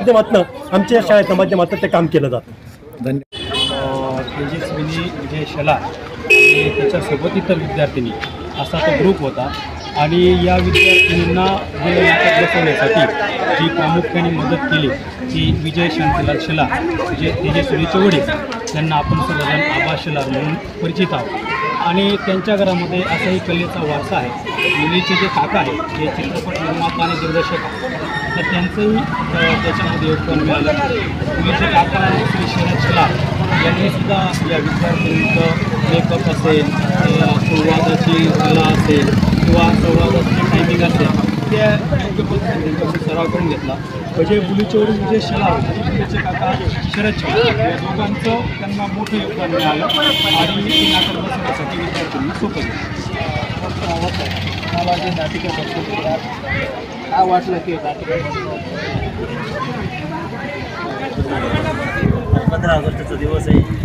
माध्यमातून आमच्या शाळेच्या माध्यमातून ते काम केलं जातं. धन्यवाद. तेजस्विनी विजय शेलार आणि त्याच्यासोबत इतर विद्यार्थिनी असा तो ग्रुप होता आणि या विद्यार्थिनींना हे नाटक बसवण्यासाठी जी प्रामुख्याने मदत केली ती विजय शांतीलाल शेलार जे तेजस्विनीचे वडील, त्यांना आपण सर्वजण आबा शेलार म्हणून परिचित आहोत. आणि त्यांच्या घरामध्ये असाही कलेचा वारसा आहे. मुलीचे जे काका आहेत ते चित्रपट निर्माता आणि दिग्दर्शक आहेत, तर त्यांचंही त्याच्यामध्ये योगदान मिळालं. मुलीचे काका श्री शरद शेलार यांनीसुद्धा या विद्यार्थ्यांचं मेकअप असेल, संवादाची कला असेल किंवा संवादाची टायमिंग असेल त्या योग्य पद्धतीने त्यांच्याशी सराव करून घेतला. म्हणजे मुलीचे वडील विजय शेलार आणि मुलीचे काका शरद शेलार या दोघांचं त्यांना मोठं योगदान मिळालं आणि ते नाटक बसवण्यासाठी विद्यार्थ्यांनी सोपं केलं. मला जे नाटिका बसवतात काय वाटलं की 15 ऑगस्टचा दिवस आहे.